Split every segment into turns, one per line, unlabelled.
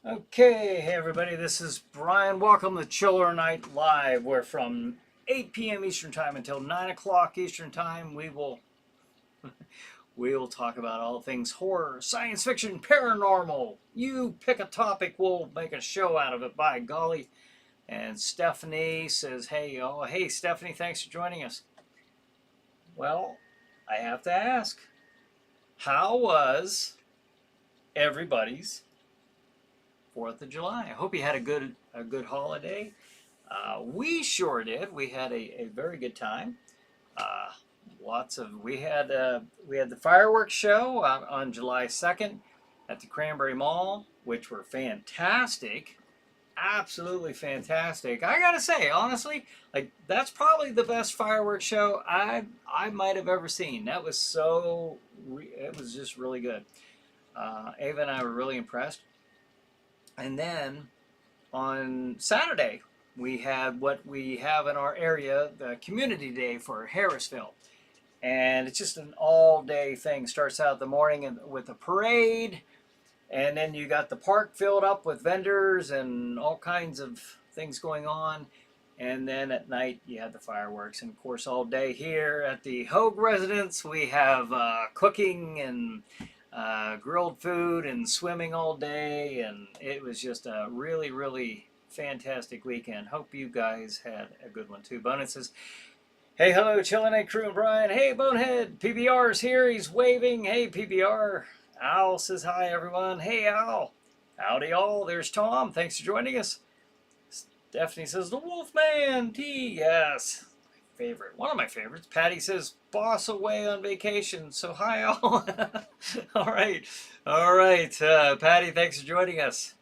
Okay, hey everybody, this is Brian. Welcome to ChillerNight Live, where from 8 p.m. Eastern Time until 9 o'clock Eastern Time, we will talk about all things horror, science fiction, paranormal. You pick a topic, we'll make a show out of it, by golly. And Stephanie says, hey Stephanie, thanks for joining us. Well, I have to ask, how was everybody's 4th of July? I hope you had a good holiday. We did. We had a very good time. Uh, we had the fireworks show on July 2nd at the Cranberry Mall, which were fantastic, absolutely fantastic. I gotta say, honestly, like that's probably the best fireworks show I might have ever seen. It was just really good. Ava and I were really impressed. And then on Saturday, we had what we have in our area, the Community Day for Harrisville. And it's just an all-day thing. Starts out in the morning with a parade, and then you got the park filled up with vendors and all kinds of things going on. And then at night, you have the fireworks. And of course, all day here at the Hogue residence, we have cooking and grilled food and swimming all day. And it was just a really, really fantastic weekend. Hope you guys had a good one too. Bonehead says, hey, hello, ChillerNight crew and Brian. Hey, Bonehead, PBR's here. He's waving. Hey, PBR. Al says hi, everyone. Hey, Al. Howdy, all. There's Tom. Thanks for joining us. Stephanie says, the Wolfman T. Yes. My favorite. One of my favorites. Patty says, boss away on vacation. So hi, all. All right. All right. Patty, thanks for joining us.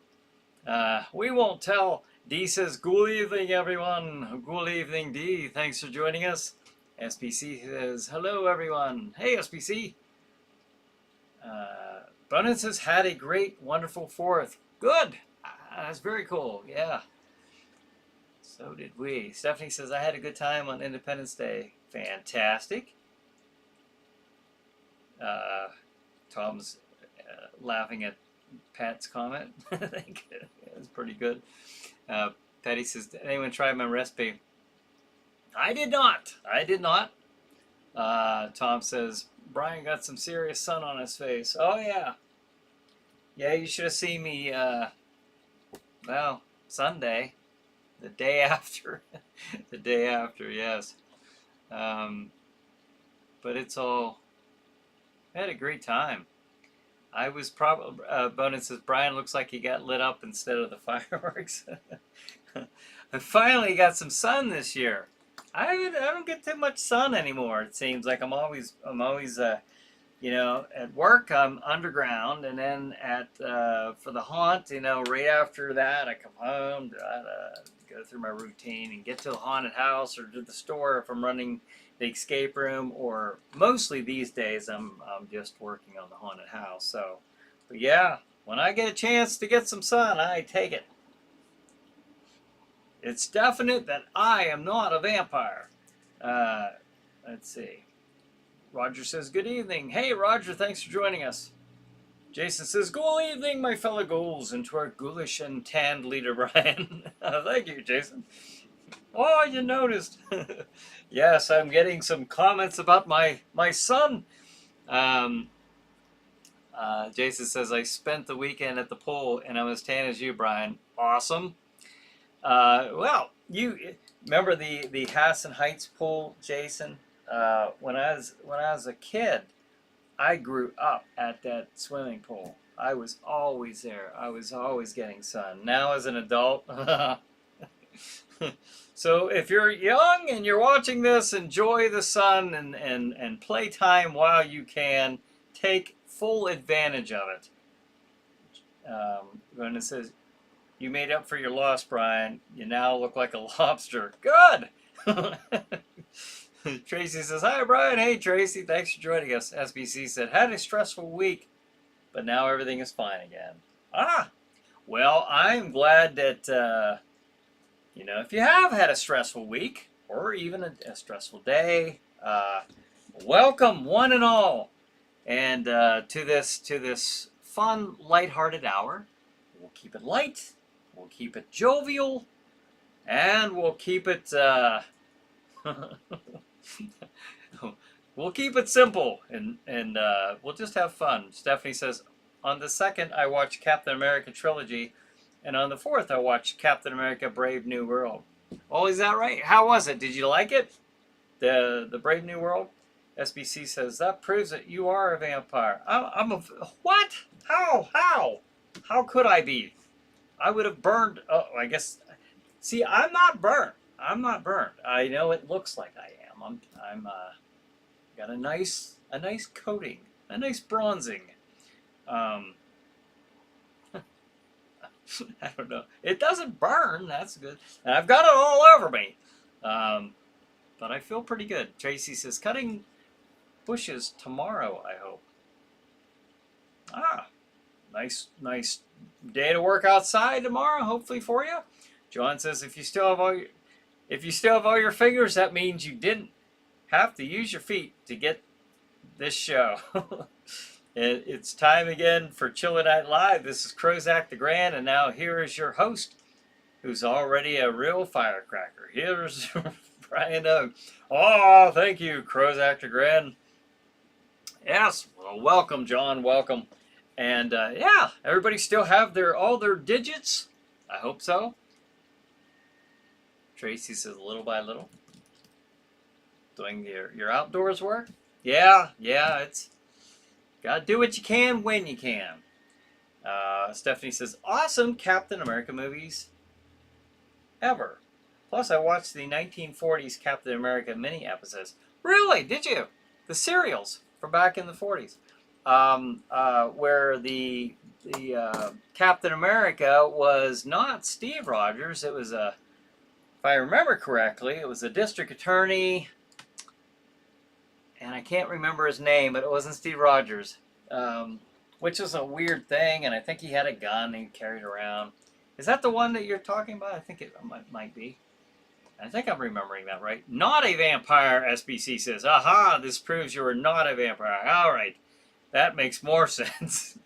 We won't tell. D says, good evening, everyone. Good evening, D. Thanks for joining us. SPC says, hello, everyone. Hey, SPC. Brennan says, had a great, wonderful 4th. Good. That's very cool. Yeah. So did we. Stephanie says, I had a good time on Independence Day. Fantastic. Tom's laughing at Pat's comment. I think it was pretty good. Patty says, did anyone try my recipe? I did not. I did not. Tom says, Brian got some serious sun on his face. Oh, yeah. Yeah, you should have seen me, Sunday. The day after. The day after, yes. But it's all... I had a great time. I was probably... Bonin says, Brian looks like he got lit up instead of the fireworks. I finally got some sun this year. I don't get too much sun anymore. It seems like I'm always at work I'm underground, and then for the haunt, right after that I come home, go through my routine and get to the haunted house or to the store if I'm running the escape room, or mostly these days I'm just working on the haunted house. So, but yeah, when I get a chance to get some sun, I take it. It's definite that I am not a vampire. Let's see. Roger says, good evening. Hey, Roger, thanks for joining us. Jason says, good evening, my fellow ghouls, and to our ghoulish and tanned leader, Brian. Thank you, Jason. Oh, you noticed. Yes, I'm getting some comments about my son. Jason says, I spent the weekend at the pool, and I'm as tan as you, Brian. Awesome. Well, you remember the Hassan Heights pool, Jason? When I was a kid, I grew up at that swimming pool. I was always there. I was always getting sun. Now as an adult, so if you're young and you're watching this, enjoy the sun and play time while you can. Take full advantage of it. When it says, you made up for your loss, Brian. You now look like a lobster. Good. Tracy says, hi, Brian. Hey, Tracy. Thanks for joining us. SBC said, had a stressful week, but now everything is fine again. Well, I'm glad that, if you have had a stressful week or even a stressful day, welcome one and all, and to this fun, lighthearted hour We'll keep it light. We'll keep it jovial. And we'll keep it... we'll keep it simple. And we'll just have fun. Stephanie says, on the 2nd, I watched Captain America Trilogy. And on the 4th, I watched Captain America Brave New World. Oh, is that right? How was it? Did you like it? The Brave New World? SBC says, that proves that you are a vampire. I'm a... What? How? How could I be? I would have burned... Oh, I guess... See, I'm not burnt. I'm not burnt. I know it looks like I am. I'm got a nice coating. A nice bronzing. I don't know. It doesn't burn. That's good. And I've got it all over me. But I feel pretty good. Tracy says, cutting bushes tomorrow, I hope. Nice day to work outside tomorrow, hopefully for you. John says, if you still have all your fingers, that means you didn't have to use your feet to get this show. It's time again for ChillerNight Live. This is Crozak the Grand, and now here is your host, who's already a real firecracker. Here's Bryan Hogue. Oh, thank you, Crozak the Grand. Yes, well, welcome, John, welcome. And yeah, everybody still have all their digits? I hope so. Tracy says, little by little. Doing your outdoors work? Yeah, it's gotta do what you can when you can. Stephanie says, awesome Captain America movies ever. Plus, I watched the 1940s Captain America mini episodes. Really? Did you? The serials from back in the 40s. Where the Captain America was not Steve Rogers. It was if I remember correctly, it was a district attorney, and I can't remember his name, but it wasn't Steve Rogers, which is a weird thing, and I think he had a gun he carried around. Is that the one that you're talking about? I think it might be. I think I'm remembering that right. Not a vampire, SBC says. Aha, this proves you are not a vampire. All right. That makes more sense.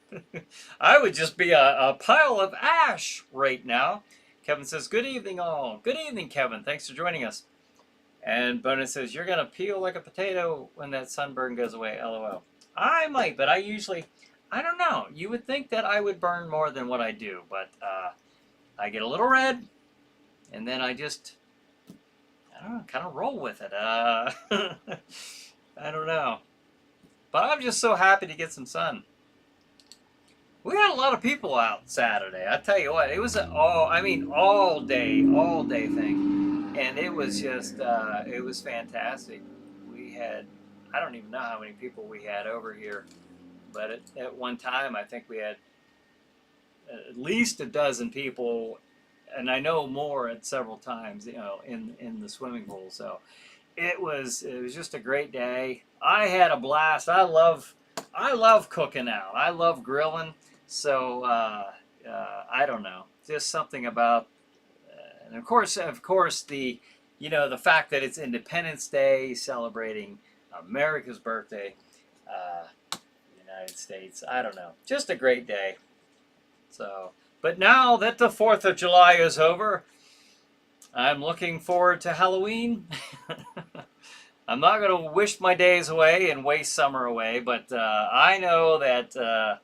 I would just be a pile of ash right now. Kevin says, good evening all. Good evening, Kevin. Thanks for joining us. And Bonus says, you're going to peel like a potato when that sunburn goes away, LOL. I might, but I don't know. You would think that I would burn more than what I do, but I get a little red, and then I just, I don't know, kind of roll with it. I don't know. But I'm just so happy to get some sun. We had a lot of people out Saturday. I tell you what, it was all day thing. And it was just, it was fantastic. We had, I don't even know how many people we had over here. But at one time, I think we had at least a dozen people. And I know more at several times, in the swimming pool. So it was just a great day. I had a blast. I love cooking out. I love grilling. So I don't know, just something about, and of course the the fact that it's Independence Day, celebrating America's birthday, the United States. I don't know, just a great day. So, but now that the 4th of July is over, I'm looking forward to Halloween. I'm not going to wish my days away and waste summer away, but I know that,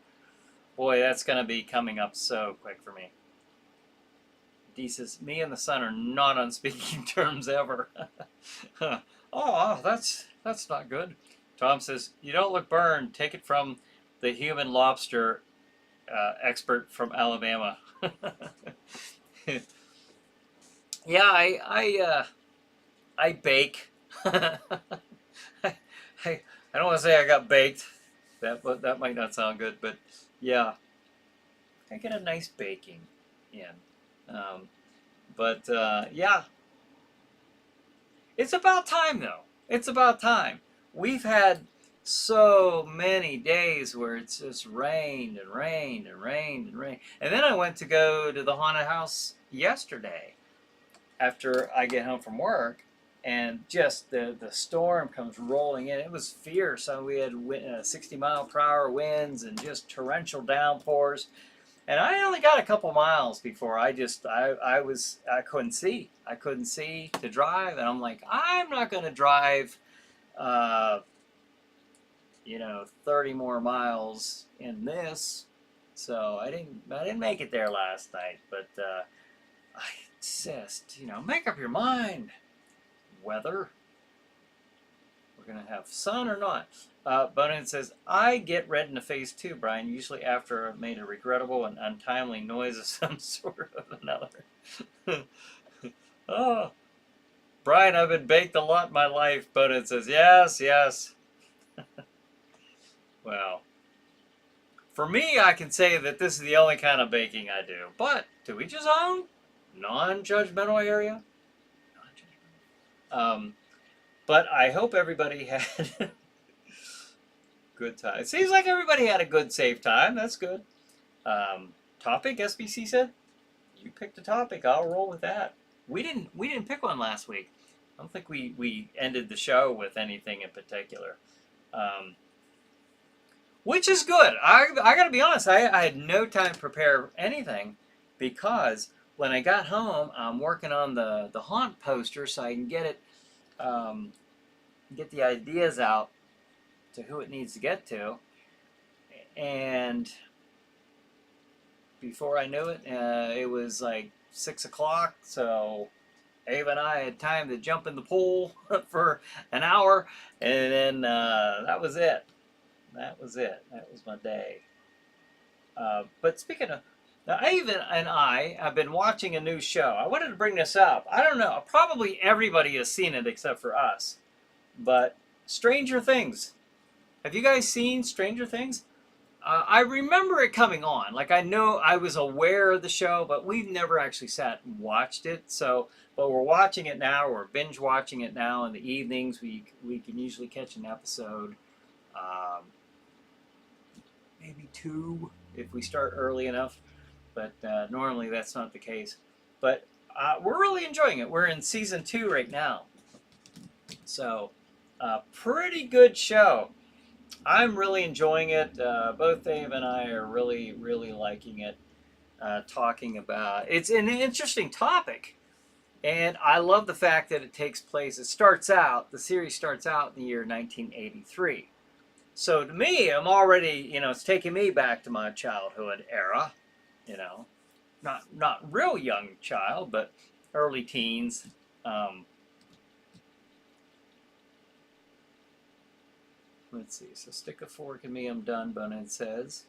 boy, that's going to be coming up so quick for me. Dee says, me and the sun are not on speaking terms ever. Oh, that's not good. Tom says, you don't look burned. Take it from the human lobster expert from Alabama. Yeah, I bake. I don't want to say I got baked. That might not sound good, but yeah, I get a nice baking in. Yeah, it's about time though. It's about time. We've had so many days where it's just rained and rained and rained and rained. And then I went to go to the haunted house yesterday after I get home from work, and just the storm comes rolling in. It was fierce. So we had 60-mile-per-hour winds and just torrential downpours. And I only got a couple miles before I couldn't see. I couldn't see to drive, and I'm like, I'm not going to drive, uh, 30 more miles in this. So I didn't make it there last night, but I insist, make up your mind. Weather. We're going to have sun or not. Bonin says, I get red in the face too, Brian, usually after I've made a regrettable and untimely noise of some sort of another. Oh, Brian, I've been baked a lot in my life. Bonin says, yes, yes. Well, for me, I can say that this is the only kind of baking I do. But to each his own, non-judgmental area. Non-judgmental. But I hope everybody had good time. It seems like everybody had a good, safe time. That's good. Topic, SBC said? You picked a topic. I'll roll with that. We didn't pick one last week. I don't think we ended the show with anything in particular. Which is good. I got to be honest. I had no time to prepare anything because when I got home, I'm working on the haunt poster so I can get it, get the ideas out to who it needs to get to. And before I knew it, it was like 6 o'clock. So Ava and I had time to jump in the pool for an hour, and then that was it. That was it. That was my day. But speaking of, now Ava and I have been watching a new show. I wanted to bring this up. I don't know. Probably everybody has seen it except for us. But Stranger Things. Have you guys seen Stranger Things? I remember it coming on. Like, I know I was aware of the show, but we've never actually sat and watched it. So, but we're watching it now. We're binge watching it now in the evenings. We can usually catch an episode. Maybe 2 if we start early enough, but normally that's not the case. But we're really enjoying it. We're in season 2 right now, so pretty good show. I'm really enjoying it. Both Dave and I are really liking it. Talking about it's an interesting topic, and I love the fact that it takes place. The series starts out in the year 1983. So to me, I'm already, it's taking me back to my childhood era, not real young child, but early teens. Let's see. So stick a fork in me, I'm done, Bonin says.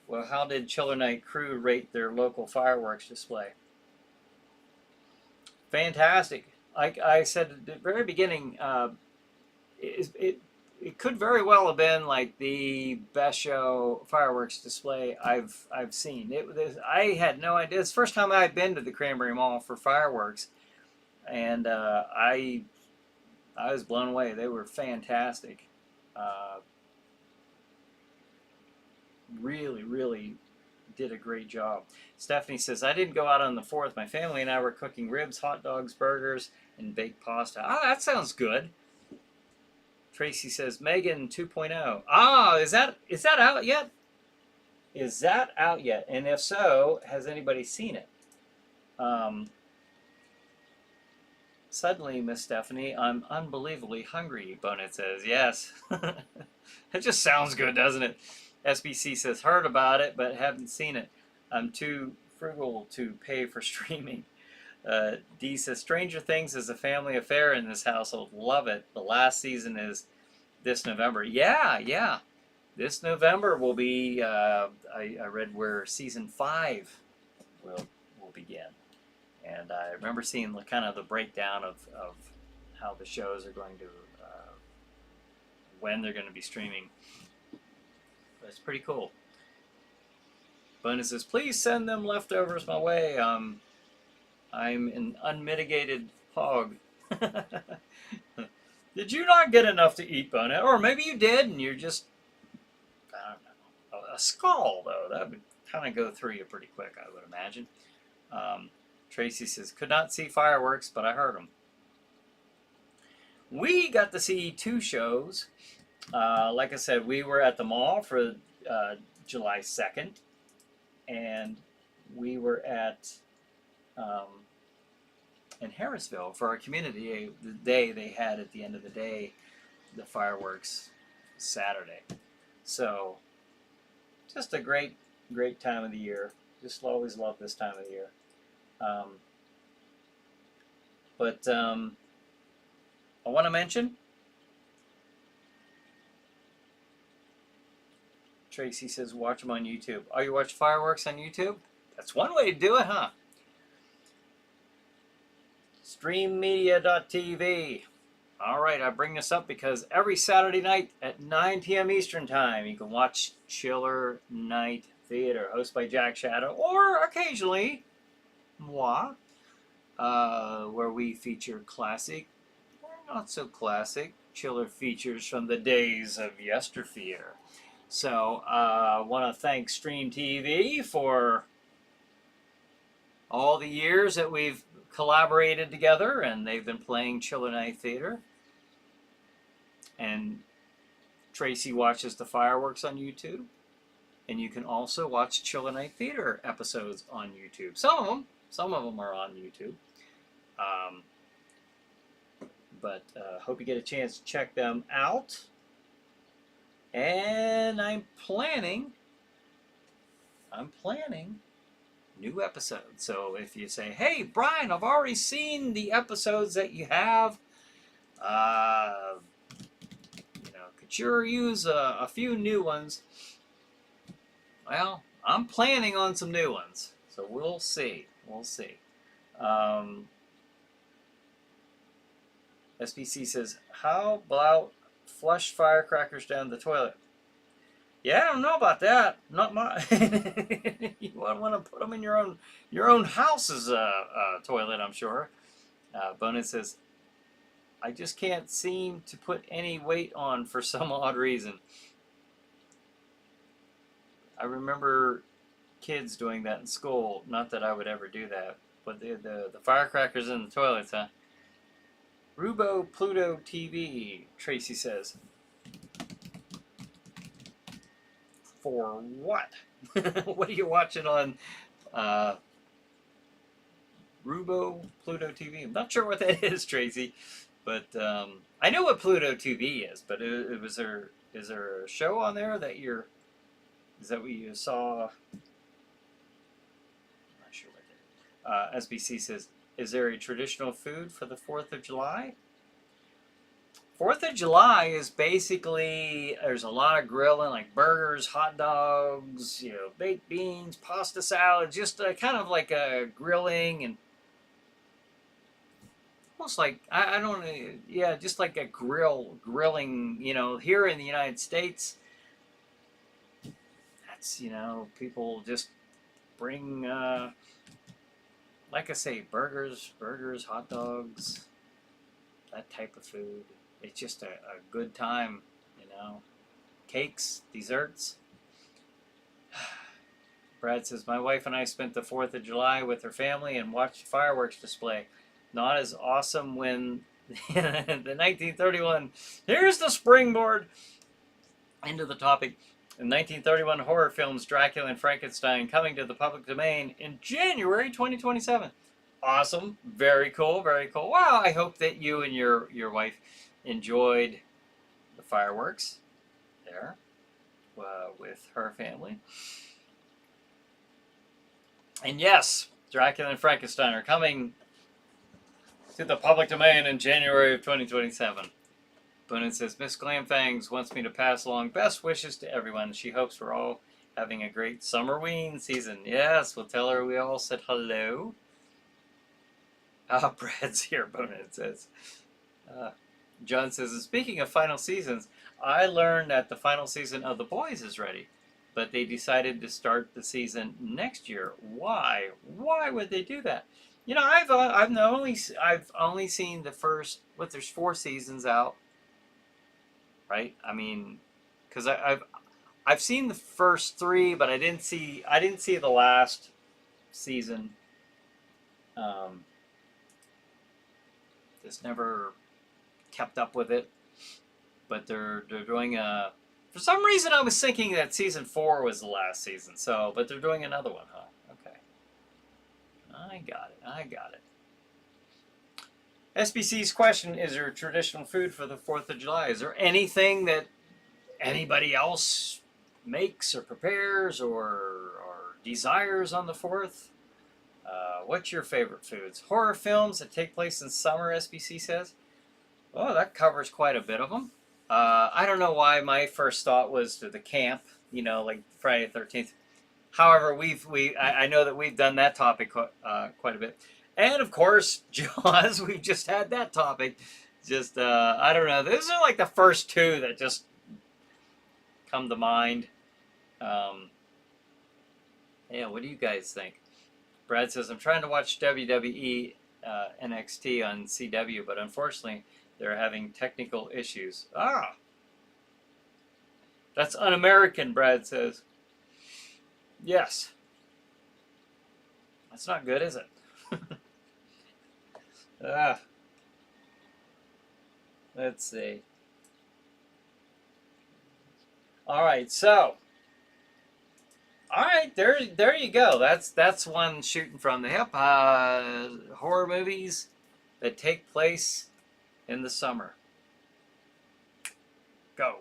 Well, how did ChillerNight crew rate their local fireworks display? Fantastic. Like I said at the very beginning, it could very well have been like the best show fireworks display I've seen. I had no idea. It's the first time I'd been to the Cranberry Mall for fireworks, and I was blown away. They were fantastic. Really did a great job. Stephanie says, I didn't go out on the 4th. My family and I were cooking ribs, hot dogs, burgers, and baked pasta. Ah, that sounds good. Tracy says, Megan 2.0. Ah, is that out yet? Is that out yet? And if so, has anybody seen it? Suddenly, Miss Stephanie, I'm unbelievably hungry, Bonet says. Yes. It just sounds good, doesn't it? SBC says, heard about it, but haven't seen it. I'm too frugal to pay for streaming. D says, Stranger Things is a family affair in this household. Love it. The last season is this November. Yeah. This November will be, I read where season 5 will begin. And I remember seeing kind of the breakdown of how the shows are going to, when they're going to be streaming. But it's pretty cool. Bonus says, please send them leftovers my way. I'm an unmitigated hog. Did you not get enough to eat, Bonnet? Or maybe you did and you're just, I don't know. A skull, though. That would kind of go through you pretty quick, I would imagine. Tracy says, could not see fireworks, but I heard them. We got to see 2 shows. Like I said, we were at the mall for July 2nd. and we were at in Harrisville for our community day. The day they had at the end of the day, the fireworks Saturday. So just a great time of the year. Just always love this time of the year. But I want to mention, Tracy says watch them on YouTube. Oh, you watch fireworks on YouTube? That's one way to do it, huh? Streammedia.tv. All right, I bring this up because every Saturday night at 9 p.m. Eastern Time, you can watch Chiller Night Theater, hosted by Jack Shadow, or occasionally moi, where we feature classic or not so classic chiller features from the days of yesteryear. So I want to thank Stream TV for all the years that we've collaborated together, and they've been playing Chiller Night Theater. And Tracy watches the fireworks on YouTube, and you can also watch Chiller Night Theater episodes on YouTube. Some of them are on YouTube, but hope you get a chance to check them out. And I'm planning new episodes. So if you say, "Hey, Brian, I've already seen the episodes that you have. Could sure use a few new ones." Well, I'm planning on some new ones, so we'll see. SBC says, "How about flush firecrackers down the toilet?" Yeah, I don't know about that. Not my. You want to put them in your own house's toilet, I'm sure. Bonus says, "I just can't seem to put any weight on for some odd reason." I remember kids doing that in school. Not that I would ever do that, but the firecrackers in the toilets, huh? Rubo Pluto TV, Tracy says. For what? What are you watching on Rubo Pluto TV? I'm not sure what that is, Tracy, but I know what Pluto TV is. But is there a show on there that is that what you saw? I'm not sure what that is. SBC says, "Is there a traditional food for the 4th of July?" 4th of July is basically, there's a lot of grilling, like burgers, hot dogs, baked beans, pasta salad, just kind of like a grilling, and almost like, I don't know, yeah, just like a grilling, here in the United States. That's, people just bring, like I say, burgers, hot dogs, that type of food. It's just a good time, Cakes, desserts. Brad says, "My wife and I spent the 4th of July with her family and watched fireworks display. Not as awesome when the 1931, here's the springboard into the topic. In 1931 horror films Dracula and Frankenstein coming to the public domain in January 2027. Awesome. Very cool. Wow, I hope that you and your wife enjoyed the fireworks there with her family. And yes, Dracula and Frankenstein are coming to the public domain in January of 2027. Bonin says, "Miss Glamfangs wants me to pass along best wishes to everyone. She hopes we're all having a great summerween season." Yes, we'll tell her we all said hello. Brad's here, Bonin says. John says, "Speaking of final seasons, I learned that the final season of The Boys is ready, but they decided to start the season next year. Why? Why would they do that?" I've only seen the first. There's 4 seasons out, right? I mean, because I've seen the first 3, but I didn't see the last season. Just never kept up with it. But they're doing a For some reason, I was thinking that season 4 was the last season. So, but they're doing another one, huh? Okay. I got it. I got it. SBC's question, is there traditional food for the 4th of July? Is there anything that anybody else makes or prepares or desires on the 4th? What's your favorite foods? Horror films that take place in summer, SBC says. Oh, that covers quite a bit of them. I don't know why my first thought was to the camp, you know, like Friday the 13th. However, I know that we've done that topic quite a bit. And of course, Jaws, we've just had that topic. Just, I don't know. Those are like the first two that just come to mind. Yeah, what do you guys think? Brad says, I'm trying to watch WWE NXT on CW, but unfortunately, they're having technical issues. Ah! That's un-American, Brad says. Yes. That's not good, is it? Let's see. All right, so. All right, there you go. That's one shooting from the hip. Horror movies that take place in the summer. Go.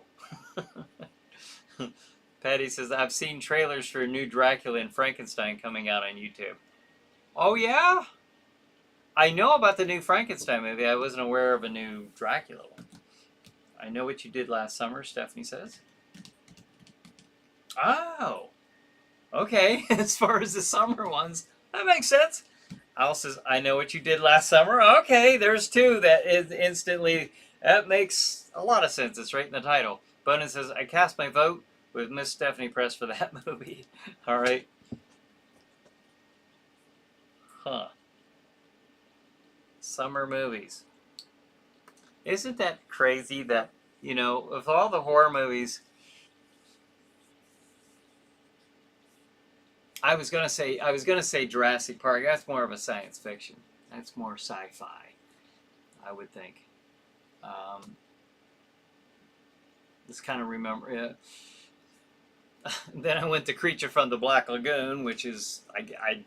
Patty says, I've seen trailers for a new Dracula and Frankenstein coming out on YouTube. Oh, yeah? I know about the new Frankenstein movie. I wasn't aware of a new Dracula one. I know what you did last summer, Stephanie says. Oh. Okay, as far as the summer ones, that makes sense. Al says, I know what you did last summer. Okay, there's two that is instantly, that makes a lot of sense. It's right in the title. Bonin says, I cast my vote with Miss Stephanie Press for that movie. All right. Huh. Summer movies. Isn't that crazy that, you know, of all the horror movies, I was gonna say Jurassic Park. That's more of a science fiction. That's more sci-fi, I would think. Just kind of remember it. Then I went to Creature from the Black Lagoon, which is I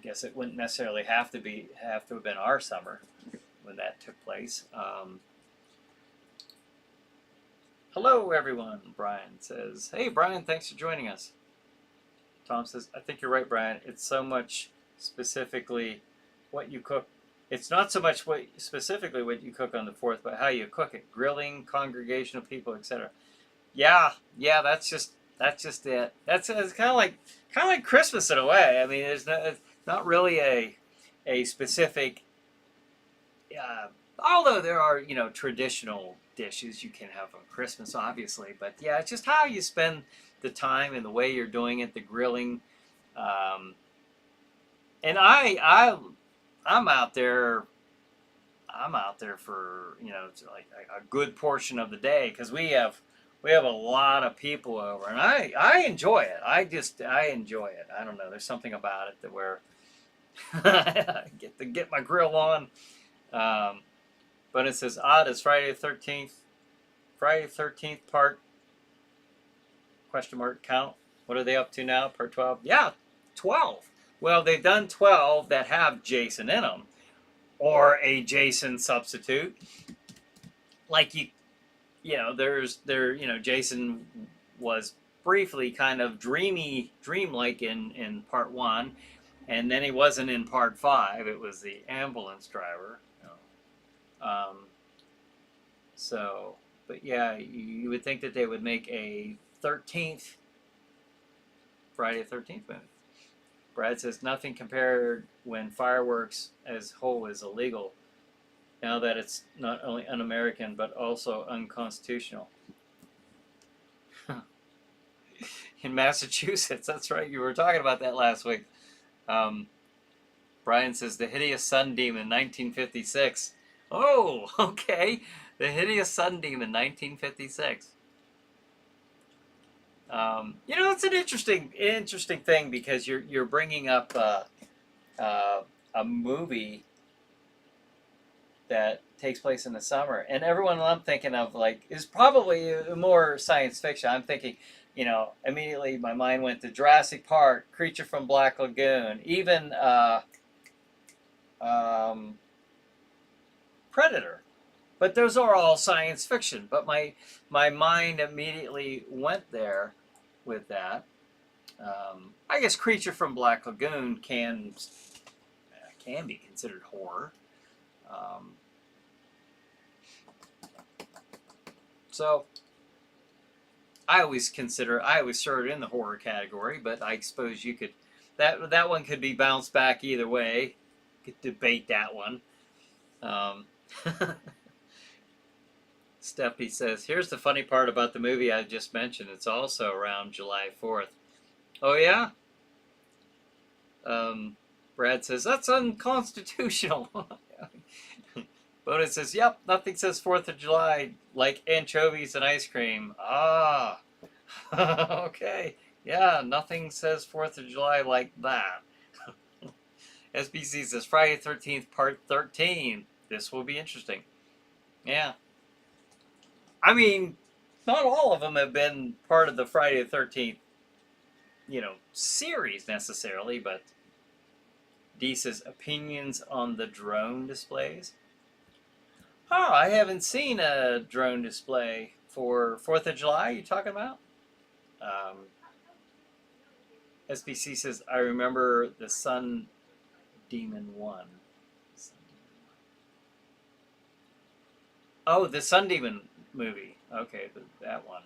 guess it wouldn't necessarily have to have been our summer when that took place. Hello, everyone. Brian says, "Hey, Brian, thanks for joining us." Tom says, I think you're right, Brian. It's so much specifically what you cook. It's not so much specifically what you cook on the 4th, but how you cook it. Grilling, congregation of people, etc. Yeah, that's just it. It's kind of like Christmas in a way. I mean, it's not really a specific. Although there are, you know, traditional dishes you can have on Christmas, obviously, but yeah, it's just how you spend the time and the way you're doing it, the grilling, and I'm out there for, you know, like a good portion of the day because we have a lot of people over, and I enjoy it. I enjoy it. I don't know. There's something about it that where I get my grill on. But it says odd as Friday the 13th. Friday the 13th part. Question mark count. What are they up to now? Part 12? Yeah, 12. Well, they've done 12 that have Jason in them, or a Jason substitute. Like you know, Jason was briefly kind of dreamlike in part 1, and then he wasn't in part 5. It was the ambulance driver. So, but yeah, you would think that they would make a 13th Friday the 13th movie. Brad says nothing compared when fireworks as whole is illegal. Now that it's not only un-American but also unconstitutional. In Massachusetts, that's right. You were talking about that last week. Brian says the hideous sun demon, 1956. Oh, okay. The hideous sun demon, 1956. You know, it's an interesting thing because you're bringing up a movie that takes place in the summer. And everyone I'm thinking of like is probably more science fiction. I'm thinking, immediately my mind went to Jurassic Park, Creature from Black Lagoon, even Predator. But those are all science fiction. But my mind immediately went there with that. I guess Creature from Black Lagoon can be considered horror. So I always throw it in the horror category, but I suppose you could that one could be bounced back either way. You could debate that one. Stephanie says, "Here's the funny part about the movie I just mentioned. It's also around July 4th." Oh yeah. Brad says that's unconstitutional. Bonus says, "Yep, nothing says 4th of July like anchovies and ice cream." Ah, okay. Yeah, nothing says 4th of July like that. SBC says Friday 13th, part 13. This will be interesting. Yeah. I mean, not all of them have been part of the Friday the 13th, series necessarily, but D says opinions on the drone displays. Oh, I haven't seen a drone display for 4th of July. You talking about? SBC says, I remember the Sun Demon 1. Oh, the Sun Demon movie. Okay, that one.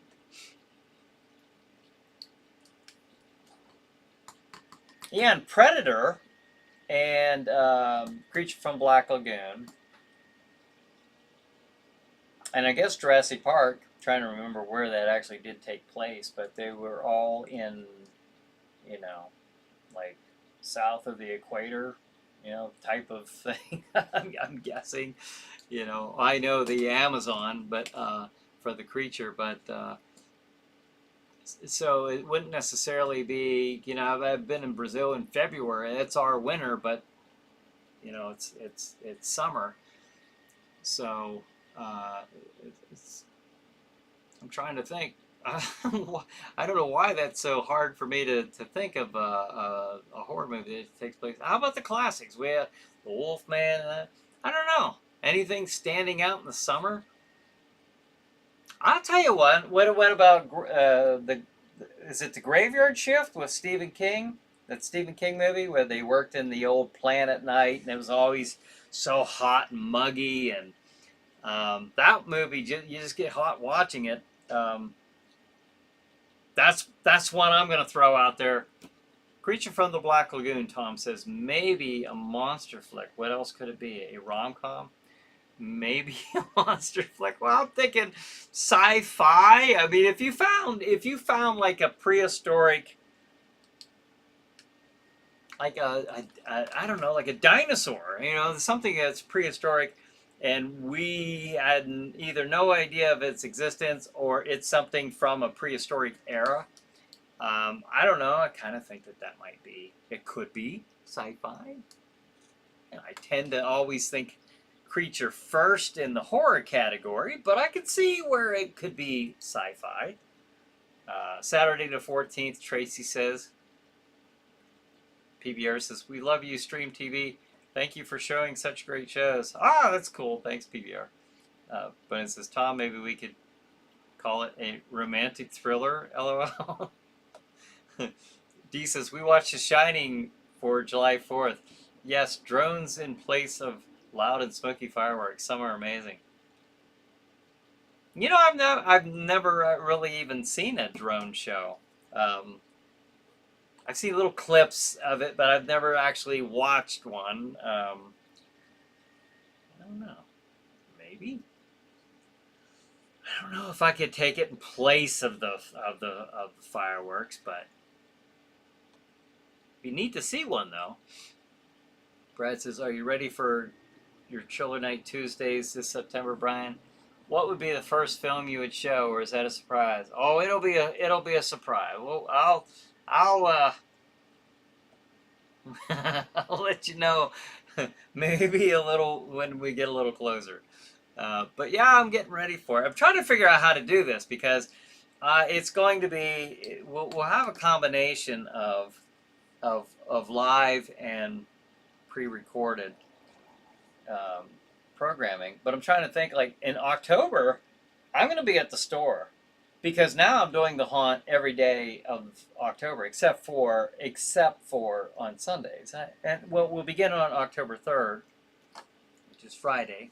Yeah, and Predator and Creature from Black Lagoon. And I guess Jurassic Park, I'm trying to remember where that actually did take place, but they were all in, like south of the equator, type of thing. I'm guessing. I know the Amazon, but for the creature, but so it wouldn't necessarily be. I've been in Brazil in February. It's our winter, but it's summer. So I'm trying to think. I don't know why that's so hard for me to think of a horror movie that takes place. How about the classics? We have The Wolfman. I don't know. Anything standing out in the summer? I'll tell you what. What about is it The Graveyard Shift with Stephen King? That Stephen King movie where they worked in the old plant at night and it was always so hot and muggy, and that movie you just get hot watching it. That's one I'm going to throw out there. Creature from the Black Lagoon, Tom says, maybe a monster flick. What else could it be? A rom-com? Maybe a monster flick. Well, I'm thinking sci-fi. I mean, if you found like a prehistoric, like I don't know, like a dinosaur, something that's prehistoric, and we had either no idea of its existence or it's something from a prehistoric era. I don't know. I kind of think that might be. It could be sci-fi. And I tend to always think creature first in the horror category, but I could see where it could be sci-fi. Saturday the 14th, Tracy says. PBR says, we love you, Stream TV. Thank you for showing such great shows. Ah, that's cool. Thanks, PBR. But it says, Tom, maybe we could call it a romantic thriller, LOL. D says, we watched The Shining for July 4th. Yes, drones in place of loud and smoky fireworks. Some are amazing. I've never really even seen a drone show. I've seen little clips of it, but I've never actually watched one. I don't know. Maybe. I don't know if I could take it in place of the fireworks, but it'd be neat to see one though. Brad says, "Are you ready for your ChillerNight Tuesdays this September, Brian? What would be the first film you would show, or is that a surprise?" Oh, it'll be a surprise. Well, I'll I'll let you know maybe a little when we get a little closer. But yeah, I'm getting ready for it. I'm trying to figure out how to do this because it's going to be, we'll have a combination of live and pre-recorded um, programming. But I'm trying to think, like in October, I'm going to be at the store because now I'm doing the haunt every day of October except for on Sundays. And we'll begin on October 3rd, which is Friday,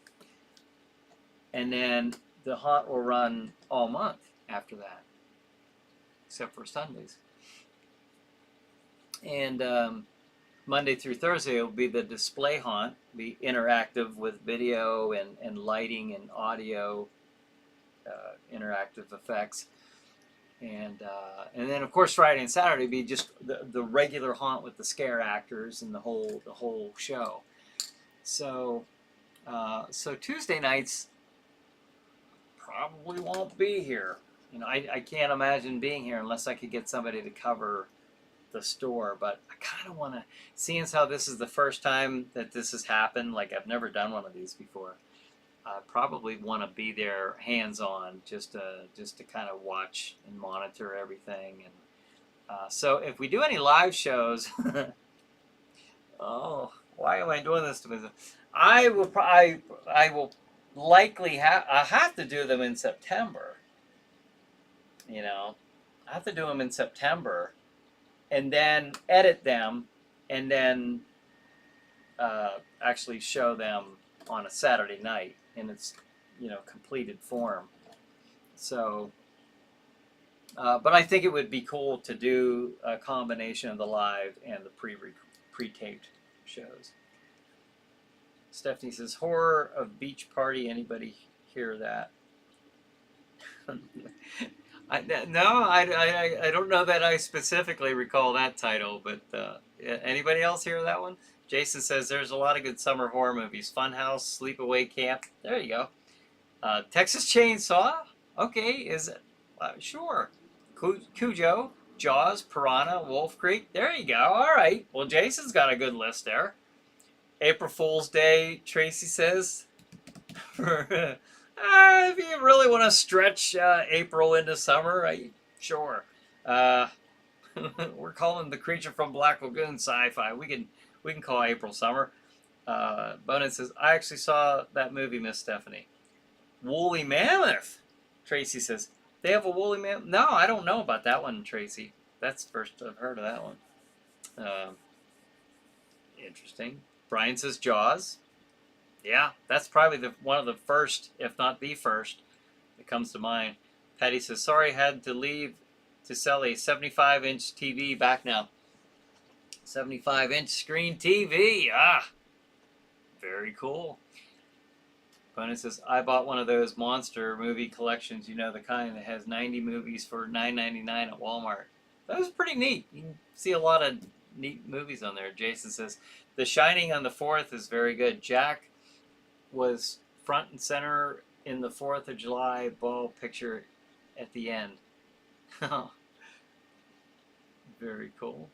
and then the haunt will run all month after that, except for Sundays. And Monday through Thursday will be the display haunt, be interactive with video and lighting and audio, interactive effects. And then of course Friday and Saturday be just the regular haunt with the scare actors and the whole show. So Tuesday nights probably won't be here. You know, I can't imagine being here unless I could get somebody to cover the store. But I kind of want to, seeing as how this is the first time that this has happened, like I've never done one of these before. I probably want to be there hands-on, just to kind of watch and monitor everything. And so if we do any live shows, oh, why am I doing this to myself? I will likely have to do them in September. You know, I have to do them in September, and then edit them, and then actually show them on a Saturday night in its, you know, completed form. So, but I think it would be cool to do a combination of the live and the pre-taped shows. Stephanie says, horror of beach party. Anybody hear that? I don't know that I specifically recall that title, but anybody else hear that one? Jason says there's a lot of good summer horror movies. Funhouse, Sleepaway Camp. There you go. Texas Chainsaw. Okay, is it? Sure. Cujo, Jaws, Piranha, Wolf Creek. There you go. All right. Well, Jason's got a good list there. April Fool's Day, Tracy says. If you really want to stretch April into summer, sure. We're calling The Creature from Black Lagoon sci-fi. We can call April summer. Bonin says, I actually saw that movie, Miss Stephanie. Woolly Mammoth. Tracy says, they have a woolly mammoth? No, I don't know about that one, Tracy. That's the first I've heard of that one. Interesting. Brian says Jaws. Yeah, that's probably one of the first, if not the first, that comes to mind. Patty says, sorry, had to leave to sell a 75-inch TV. Back now. 75-inch screen TV. Ah, very cool. Bonin says, I bought one of those monster movie collections, you know, the kind that has 90 movies for $9.99 at Walmart. That was pretty neat. You can see a lot of neat movies on there. Jason says, The Shining on the 4th is very good. Jack was front and center in the 4th of July ball picture at the end. Very cool.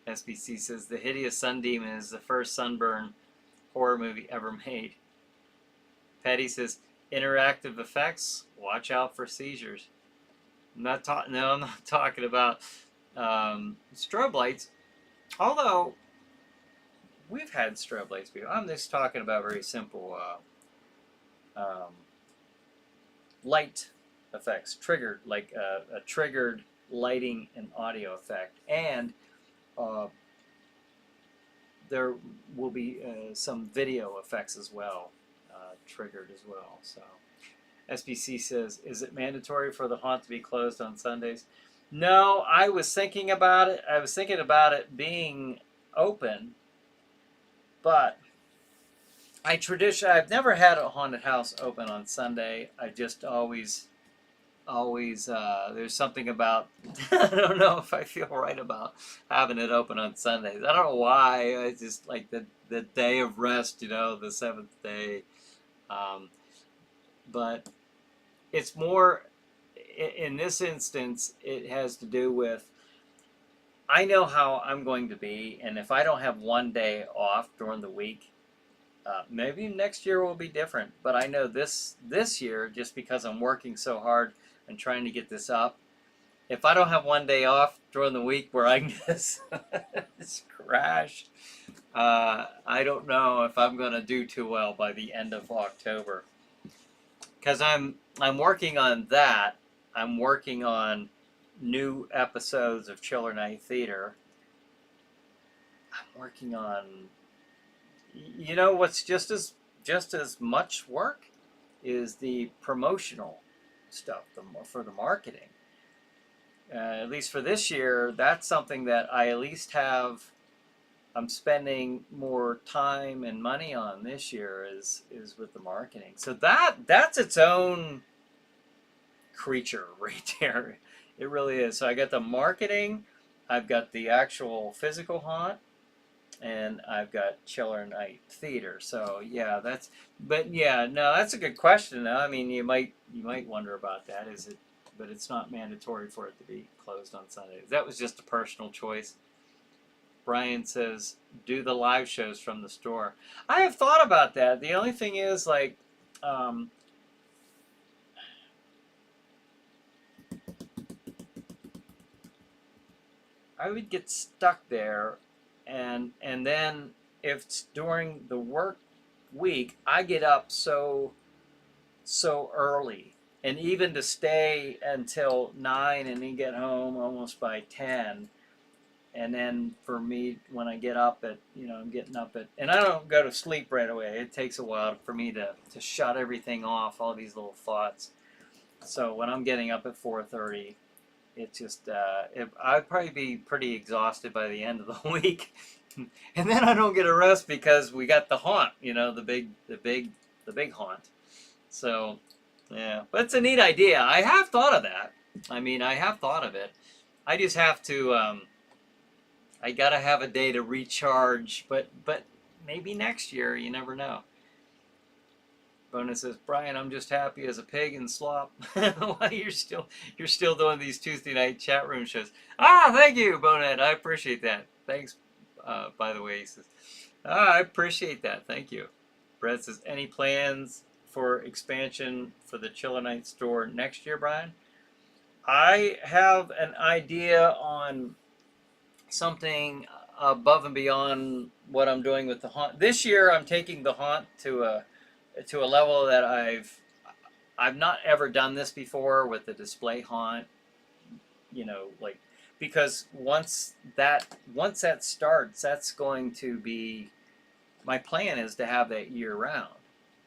SBC says, The Hideous Sun Demon is the first sunburn horror movie ever made. Patty says, interactive effects, watch out for seizures. I'm not talking about strobe lights. Although, we've had strobe lights before. I'm just talking about very simple light effects, triggered, like a triggered lighting and audio effect. And there will be some video effects as well, triggered as well. So SBC says, is it mandatory for the haunt to be closed on Sundays? No, I was thinking about it. I was thinking about it being open, but I've never had a haunted house open on Sunday. I just always there's something about I don't know if I feel right about having it open on Sundays. I don't know why. I just like the day of rest, you know, the seventh day. But it's more, in this instance, it has to do with, I know how I'm going to be, and if I don't have one day off during the week, Maybe next year will be different, but I know this year, just because I'm working so hard and trying to get this up, if I don't have one day off during the week where I can just crash, I don't know if I'm going to do too well by the end of October. Because I'm working on that. I'm working on new episodes of ChillerNight Theater. I'm working on, what's just as much work is the promotional stuff, for the marketing. At least for this year, that's something that I at least have. I'm spending more time and money on this year is with the marketing. So that's its own creature right there. It really is. So I got the marketing, I've got the actual physical haunt, and I've got ChillerNight Theater. So yeah, that's a good question. I mean, you might wonder about that. Is it? But it's not mandatory for it to be closed on Sundays. That was just a personal choice. Brian says, do the live shows from the store. I have thought about that. The only thing is, like, I would get stuck there, and then if it's during the work week, I get up so early, and even to stay until 9 and then get home almost by 10. And then for me, when I get up I'm getting up and I don't go to sleep right away. It takes a while for me to shut everything off, all these little thoughts. So when I'm getting up at 4:30, it's just, I'd probably be pretty exhausted by the end of the week. And then I don't get a rest because we got the haunt, the big haunt. So, yeah, but it's a neat idea. I have thought of that. I mean, I have thought of it. I just have to, I gotta have a day to recharge, but maybe next year, you never know. Bonus says, Brian, I'm just happy as a pig in slop. Why you're still doing these Tuesday night chat room shows. Thank you, Bonet. I appreciate that. Thanks, by the way, he says. I appreciate that. Thank you. Brett says, any plans for expansion for the ChillerNight store next year, Brian? I have an idea on something above and beyond what I'm doing with the haunt. This year, I'm taking the haunt to a level that I've not ever done this before with the display haunt. Like, because once that starts, that's going to be, my plan is to have that year round,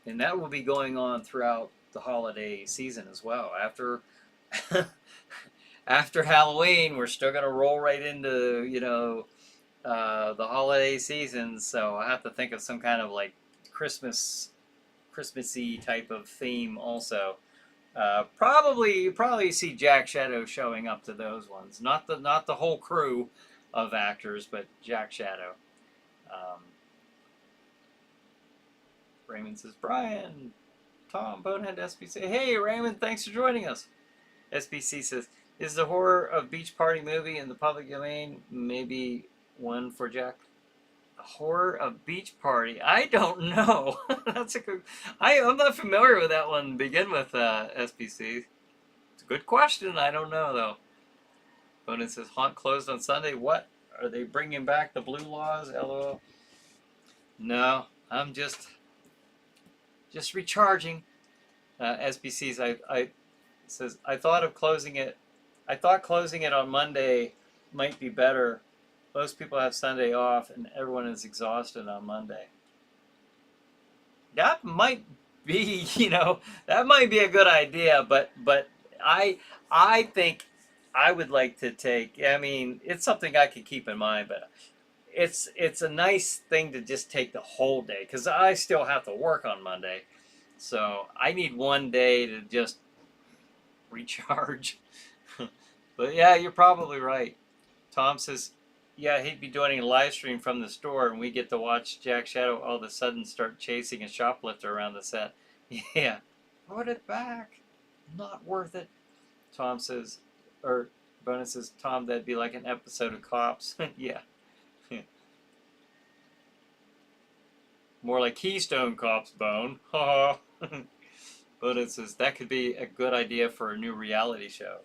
and that will be going on throughout the holiday season as well. After Halloween, we're still going to roll right into, the holiday season. So I have to think of some kind of like Christmassy type of theme also. Probably see Jack Shadow showing up to those ones. Not the whole crew of actors, but Jack Shadow. Raymond says, Brian, Tom, Bonehead, SBC. Hey, Raymond, thanks for joining us. SBC says, is the horror of beach party movie in the public domain? Maybe one for Jack. The horror of beach party? I don't know. That's a good. I'm not familiar with that one to begin with. SBC. It's a good question. I don't know though. Bonin says haunt closed on Sunday. What are they bringing back? The blue laws? LOL. No, I'm just recharging. SBC's. I says I thought closing it on Monday might be better. Most people have Sunday off and everyone is exhausted on Monday. That might be, that might be a good idea, but I think I would like to take, I mean, it's something I could keep in mind, but it's a nice thing to just take the whole day because I still have to work on Monday. So I need one day to just recharge. But yeah, you're probably right. Tom says, yeah, he'd be doing a live stream from the store and we get to watch Jack Shadow all of a sudden start chasing a shoplifter around the set. Yeah. Put it back. Not worth it. Tom says, or Bonus says, Tom, that'd be like an episode of Cops. Yeah. More like Keystone Cop's bone. Ha. But it says that could be a good idea for a new reality show.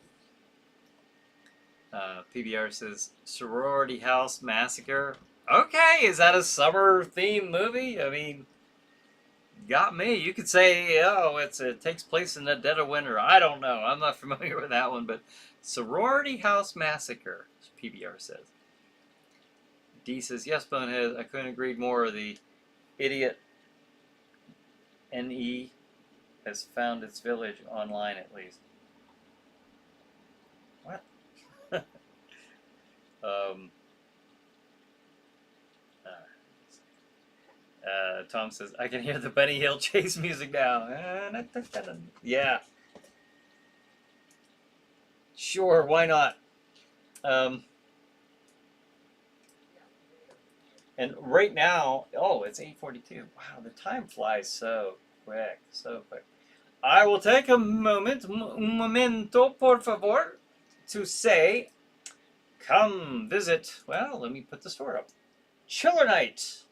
PBR says Sorority House Massacre. Okay, is that a summer themed movie? I mean, got me. You could say, oh, it takes place in the dead of winter. I don't know. I'm not familiar with that one, but Sorority House Massacre, PBR says. D says, yes, Bonehead. I couldn't agree more. The idiot NE has found its village online, at least. What? Tom says, I can hear the Benny Hill Chase music now. Yeah. Sure, why not? And right now, oh, it's 8:42. Wow, the time flies so quick, so quick. I will take a moment, un momento, por favor, to say, come visit, well, let me put the store up. ChillerNight,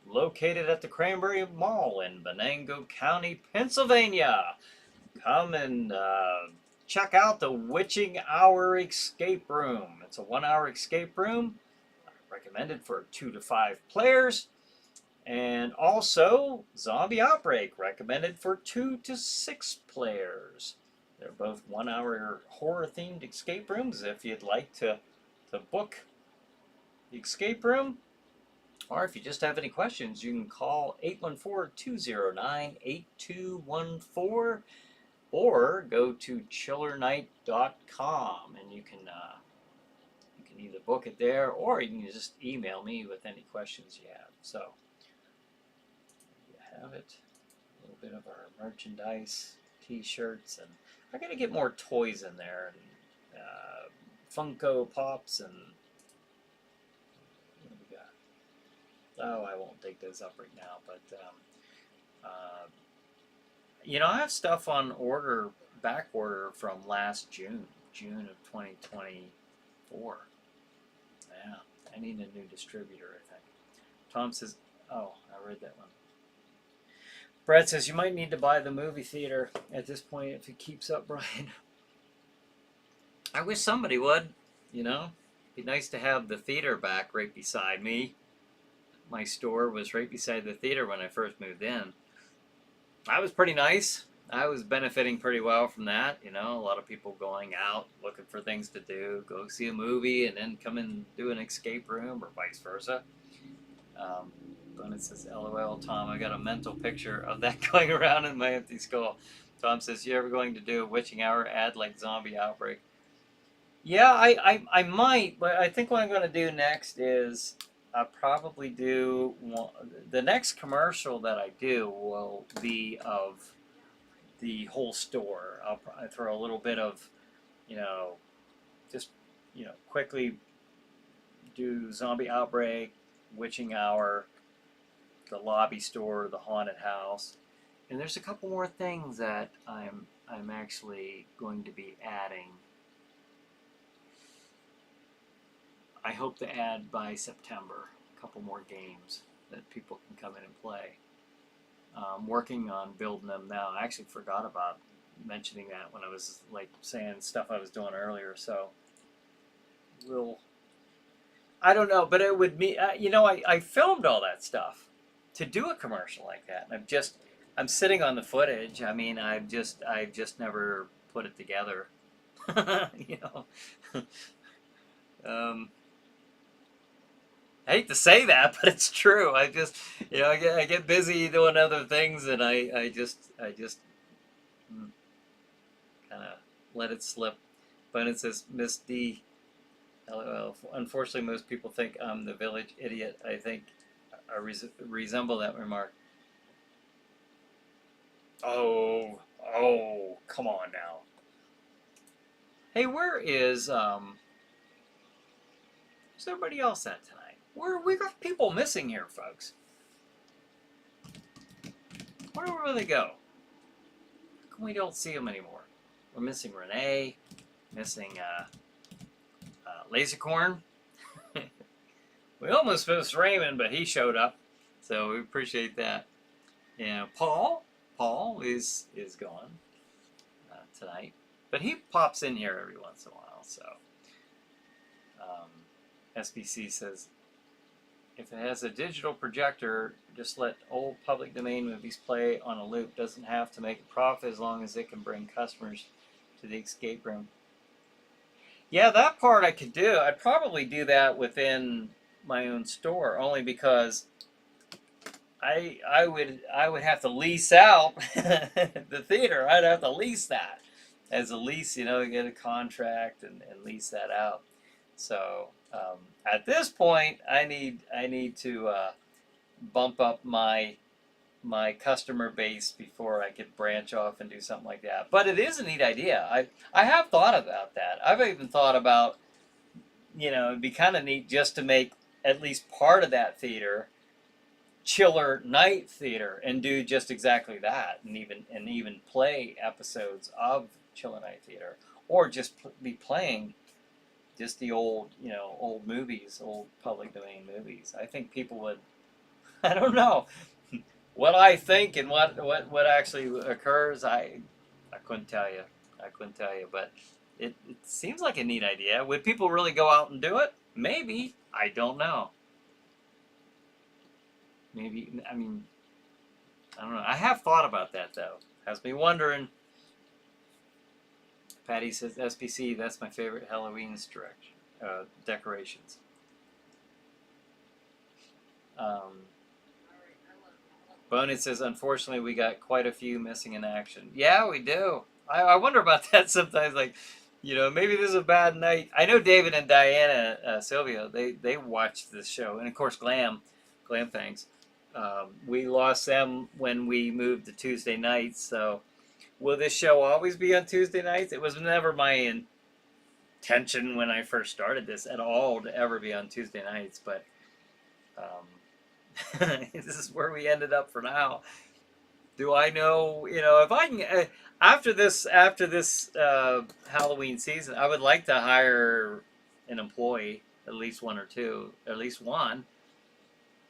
located at the Cranberry Mall in Venango County, Pennsylvania. Come and check out the Witching Hour Escape Room. It's a 1-hour escape room, recommended for 2 to 5 players. And also, Zombie Outbreak, recommended for 2 to 6 players. They're both 1-hour horror-themed escape rooms. If you'd like to book the escape room, or if you just have any questions, you can call 814-209-8214, or go to ChillerNight.com, and you can either book it there, or you can just email me with any questions you have. So, have it. A little bit of our merchandise, t-shirts, and I gotta get more toys in there, and Funko Pops, and what do we got? Oh, I won't take those up right now, but you know, I have stuff on order, back order from last June of 2024. Yeah, I need a new distributor, I think. Tom says, oh, I read that one. Brett says, you might need to buy the movie theater at this point if it keeps up, Brian. I wish somebody would, you know. It'd be nice to have the theater back right beside me. My store was right beside the theater when I first moved in. That was pretty nice. I was benefiting pretty well from that, you know. A lot of people going out, looking for things to do, go see a movie, and then come and do an escape room, or vice versa. But it says, LOL, Tom, I got a mental picture of that going around in my empty skull. Tom says, you ever going to do a Witching Hour ad like Zombie Outbreak? Yeah, I might, but I think what I'm going to do next is I'll probably do the next commercial that I do will be of the whole store. I'll throw a little bit of, you know, just, you know, quickly do Zombie Outbreak, Witching Hour, the lobby store, the haunted house, and there's a couple more things that I'm actually going to be adding. I hope to add by September a couple more games that people can come in and play. I'm working on building them now. I actually forgot about mentioning that when I was like saying stuff I was doing earlier. So I don't know, but it would be, you know, I filmed all that stuff to do a commercial like that. And I'm sitting on the footage. I mean, I've just never put it together, you know. I hate to say that, but it's true. I just, you know, I get busy doing other things, and I just kind of let it slip. But it says, Miss D, LOL. Unfortunately, most people think I'm the village idiot. I think I resemble that remark. Oh, come on now. Hey, where's everybody else at tonight? We got people missing here, folks. Where they go? How come we don't see them anymore? We're missing Renee, missing Lasercorn. We almost missed Raymond, but he showed up. So we appreciate that. Yeah, Paul is gone tonight, but he pops in here every once in a while. So SBC says, if it has a digital projector, just let old public domain movies play on a loop. Doesn't have to make a profit as long as it can bring customers to the escape room. Yeah, that part I could do. I'd probably do that within my own store, only because I would have to lease out the theater. I'd have to lease that as a lease, get a contract and lease that out. So at this point, I need to bump up my customer base before I could branch off and do something like that. But it is a neat idea. I have thought about that. I've even thought about, it'd be kind of neat just to make at least part of that theater ChillerNight theater and do just exactly that, and even play episodes of ChillerNight theater, or just be playing just the old old movies, old public domain movies. I think people would. I don't know what I think and what actually occurs. I couldn't tell you. But it seems like a neat idea. Would people really go out and do it? Maybe. I don't know. Maybe, I mean, I don't know. I have thought about that, though. Has me wondering. Patty says, SPC, that's my favorite Halloween decorations. Bonus says, unfortunately, we got quite a few missing in action. Yeah, we do. I wonder about that sometimes. Like, maybe this is a bad night. I know David and Diana, Silvio, they watched this show. And, of course, Glam Thanks. We lost them when we moved to Tuesday nights. So will this show always be on Tuesday nights? It was never my intention when I first started this at all to ever be on Tuesday nights. But this is where we ended up for now. Do I know, if I can, after this Halloween season, I would like to hire an employee, at least one or two, at least one.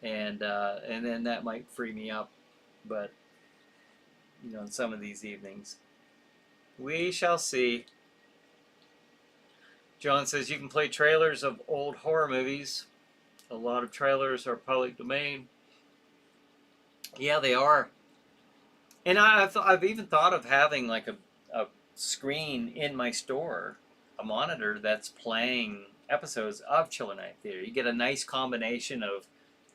And then that might free me up, but in some of these evenings, we shall see. John says you can play trailers of old horror movies. A lot of trailers are public domain. Yeah, they are. And I've even thought of having like a screen in my store, a monitor that's playing episodes of ChillerNight Theater. You get a nice combination of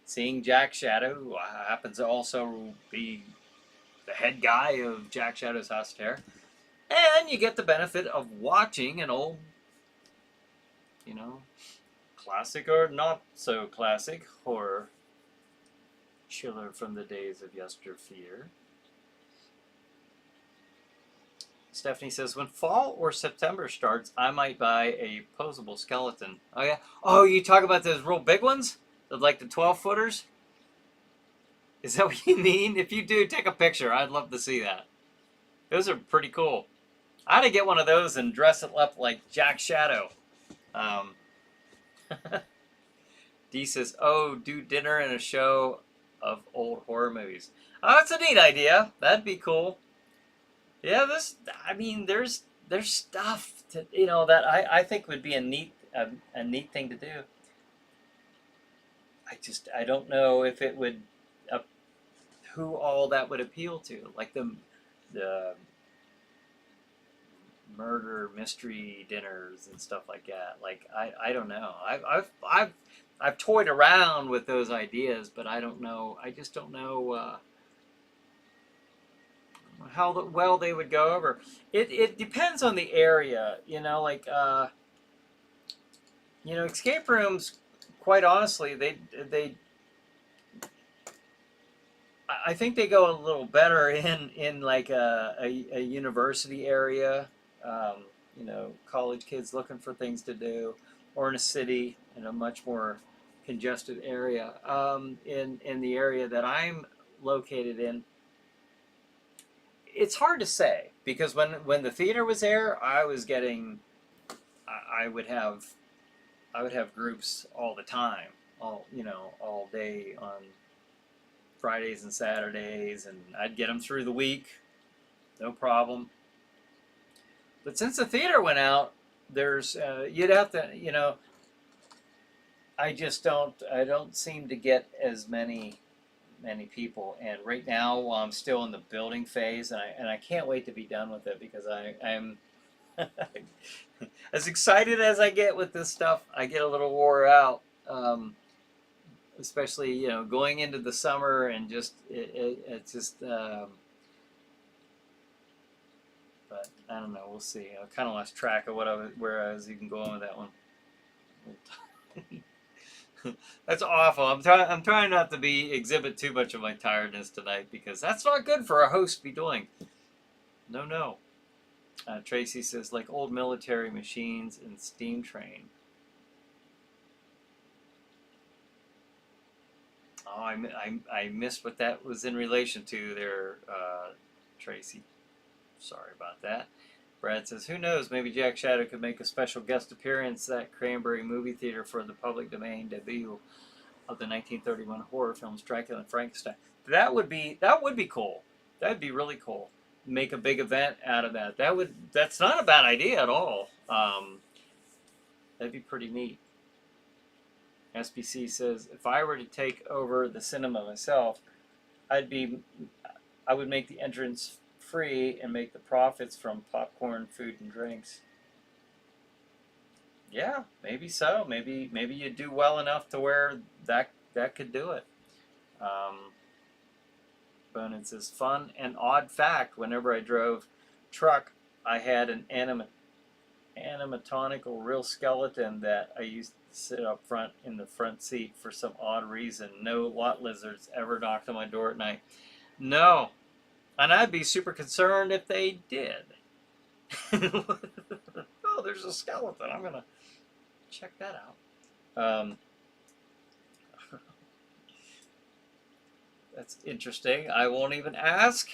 seeing Jack Shadow, who happens to also be the head guy of Jack Shadow's House of Terror, and you get the benefit of watching an old, classic or not so classic horror chiller from the days of yesteryear. Stephanie says, when fall or September starts, I might buy a posable skeleton. Oh, yeah? Oh, you talk about those real big ones? Like the 12-footers? Is that what you mean? If you do, take a picture. I'd love to see that. Those are pretty cool. I ought to get one of those and dress it up like Jack Shadow. D says, oh, do dinner and a show of old horror movies. Oh, that's a neat idea. That'd be cool. Yeah, there's stuff to, that I think would be a neat thing to do. I don't know if it would, who all that would appeal to, like the murder mystery dinners and stuff like that. Like I don't know. I've toyed around with those ideas, but I don't know. I just don't know how well they would go over. It depends on the area, like escape rooms. Quite honestly, I think they go a little better in like a university area, college kids looking for things to do, or in a city in a much more congested area. In the area that I'm located in, it's hard to say, because when the theater was there, I would have groups all the time, all day Fridays and Saturdays, and I'd get them through the week, no problem. But since the theater went out, there's you'd have to, I don't seem to get as many people. And right now I'm still in the building phase, and I can't wait to be done with it, because I'm as excited as I get with this stuff, I get a little wore out. Especially going into the summer, and it's just but I don't know, we'll see. I kind of lost track of where I was even going with that one. That's awful. I'm trying not to exhibit too much of my tiredness tonight, because that's not good for a host to be doing. No. Tracy says, like old military machines and steam train. Oh, I missed what that was in relation to there, Tracy. Sorry about that. Brad says, who knows, maybe Jack Shadow could make a special guest appearance at Cranberry Movie Theater for the public domain debut of the 1931 horror films Dracula and Frankenstein. That would be cool. That'd be really cool. Make a big event out of that. That's not a bad idea at all. That'd be pretty neat. SBC says, if I were to take over the cinema myself, I would make the entrance free and make the profits from popcorn, food, and drinks. Yeah, maybe so. Maybe you do well enough to where that could do it. Bonin says, fun and odd fact, whenever I drove truck, I had an animatronical real skeleton that I used to sit up front in the front seat for some odd reason. No lot lizards ever knocked on my door at night. No. And I'd be super concerned if they did. Oh, there's a skeleton. I'm going to check that out. That's interesting. I won't even ask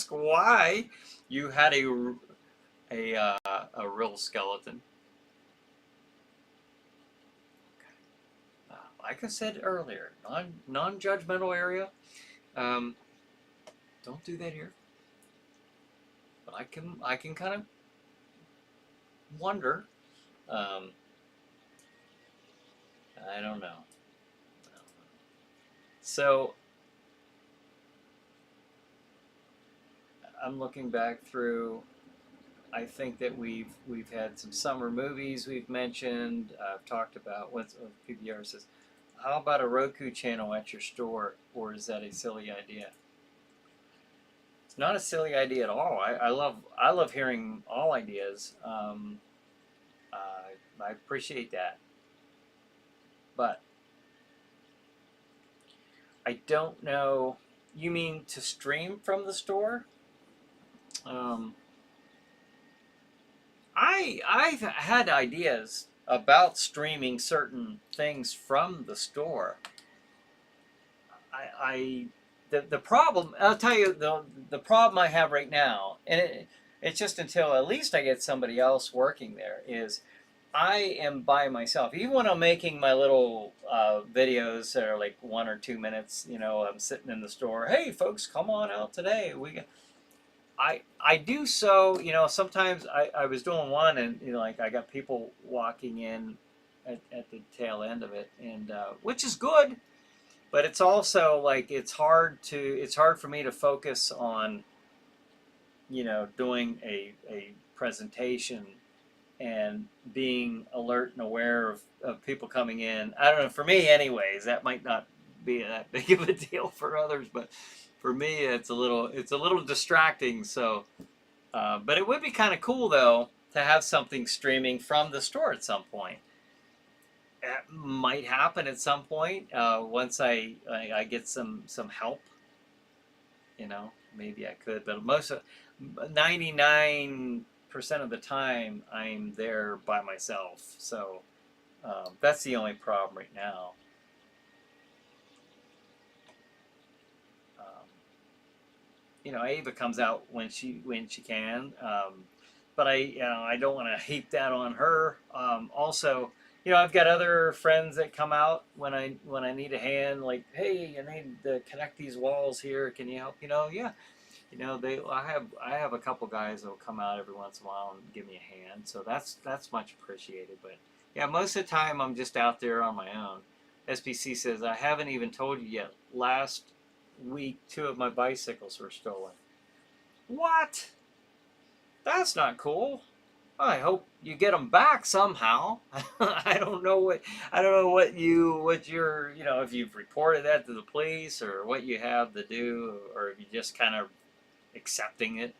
why you had a real skeleton. Like I said earlier, non-judgmental area. Don't do that here. But I can kind of wonder. I don't know. So I'm looking back through. I think that we've had some summer movies we've mentioned. I've talked about what PBR says. How about a Roku channel at your store, or is that a silly idea? It's not a silly idea at all. I love hearing all ideas. I appreciate that, but I don't know. You mean to stream from the store? I've had ideas about streaming certain things from the store. The problem, I'll tell you, the problem I have right now, and it's just until at least I get somebody else working there, is I am by myself. Even when I'm making my little videos that are like 1 or 2 minutes, I'm sitting in the store. Hey, folks, come on out today. I do so, sometimes I was doing one, and like I got people walking in at the tail end of it, and which is good, but it's also like it's hard for me to focus on doing a presentation and being alert and aware of people coming in. I don't know, for me anyways, that might not be that big of a deal for others, but for me it's a little distracting. So but it would be kind of cool though to have something streaming from the store at some point. It might happen at some point once I get some help. Maybe I could, but 99% of the time I'm there by myself. So that's the only problem right now. Ava comes out when she can, but I don't want to heap that on her. Also, you know, I've got other friends that come out when I need a hand, like, hey, I need to connect these walls here. Can you help? You know, yeah. You know, I have a couple guys that will come out every once in a while and give me a hand. So that's much appreciated. But yeah, most of the time I'm just out there on my own. SPC says I haven't even told you yet. Last week, 2 of my bicycles were stolen. What? That's not cool. I hope you get them back somehow. I don't know what you're, you know, if you've reported that to the police or what you have to do, or if you just kind of accepting it.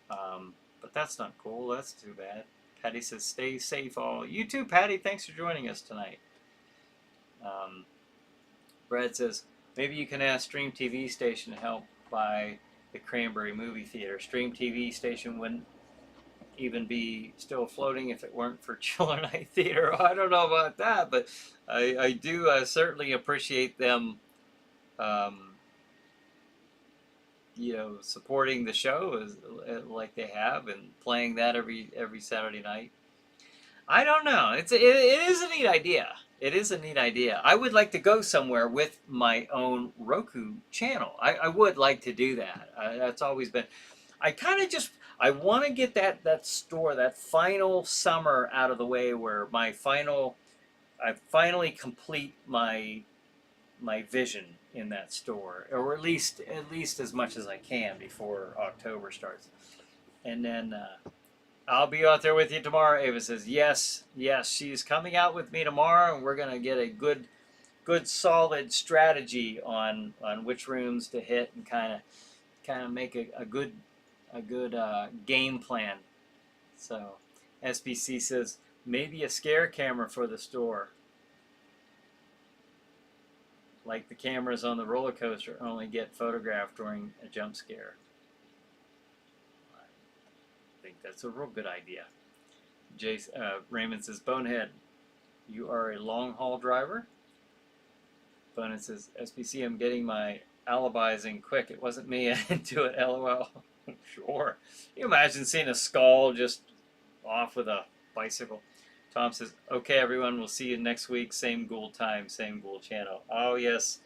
But that's not cool. That's too bad. Patty says, stay safe all. You too, Patty. Thanks for joining us tonight. Brad says, maybe you can ask Stream TV Station to help buy the Cranberry movie theater. Stream TV Station wouldn't even be still floating if it weren't for ChillerNight Theater. I don't know about that, but I do certainly appreciate them, you know, supporting the show like they have and playing that every Saturday night. I don't know. It is a neat idea. It is a neat idea. I would like to go somewhere with my own Roku channel. I would like to do that. That's always been. I want to get that store, that final summer out of the way where I finally complete my vision in that store, or at least as much as I can before October starts. And then I'll be out there with you tomorrow. Ava says, yes, she's coming out with me tomorrow, and we're going to get a good solid strategy on which rooms to hit and kind of make a good game plan. So SBC says, maybe a scare camera for the store. Like the cameras on the roller coaster only get photographed during a jump scare. I think that's a real good idea. Raymond says, Bonehead, you are a long haul driver? Bonehead says, SBC, I'm getting my alibis in quick. It wasn't me. I didn't do it. LOL. Sure. Can you imagine seeing a skull just off with a bicycle? Tom says, okay, everyone, we'll see you next week. Same Gould time, same Gould channel. Oh, yes.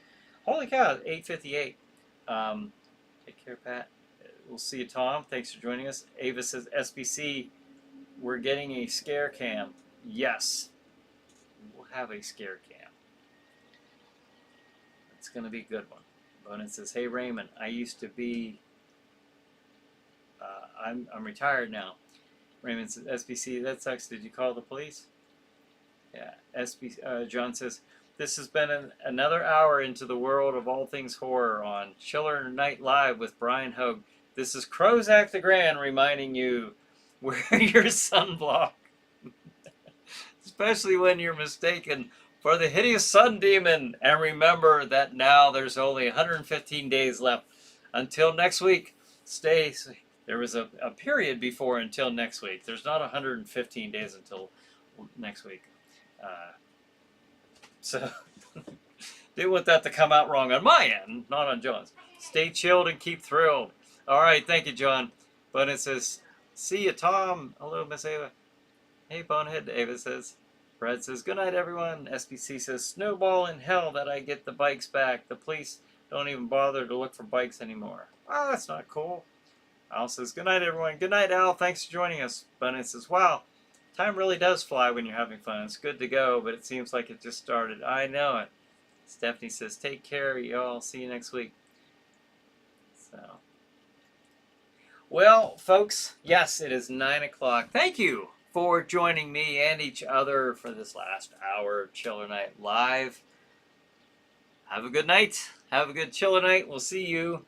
Holy cow, 8:58. Take care, Pat. We'll see you, Tom. Thanks for joining us. Ava says, SBC, we're getting a scare cam. Yes, we'll have a scare cam. It's going to be a good one. Bonin says, hey, Raymond, I used to be, I'm retired now. Raymond says, SBC, that sucks. Did you call the police? Yeah. John says, this has been another hour into the world of all things horror on ChillerNight Live with Bryan Hogue. This is Crozak the Grand reminding you, wear your sunblock. Especially when you're mistaken for the hideous sun demon. And remember that now there's only 115 days left until next week. Stay safe. There was a period before until next week. There's not 115 days until next week. So, didn't want that to come out wrong on my end, not on John's. Stay chilled and keep thrilled. All right, thank you, John. But it says, see you, Tom. Hello, Miss Ava. Hey, Bonehead, Ava says. Brad says, good night, everyone. SBC says, snowball in hell that I get the bikes back. The police don't even bother to look for bikes anymore. Oh, that's not cool. Al says, good night, everyone. Good night, Al. Thanks for joining us. Bonehead says, wow, time really does fly when you're having fun. It's good to go, but it seems like it just started. I know it. Stephanie says, take care, y'all. See you next week. So, well, folks, yes, it is 9 o'clock. Thank you for joining me and each other for this last hour of ChillerNight Live. Have a good night. Have a good ChillerNight. We'll see you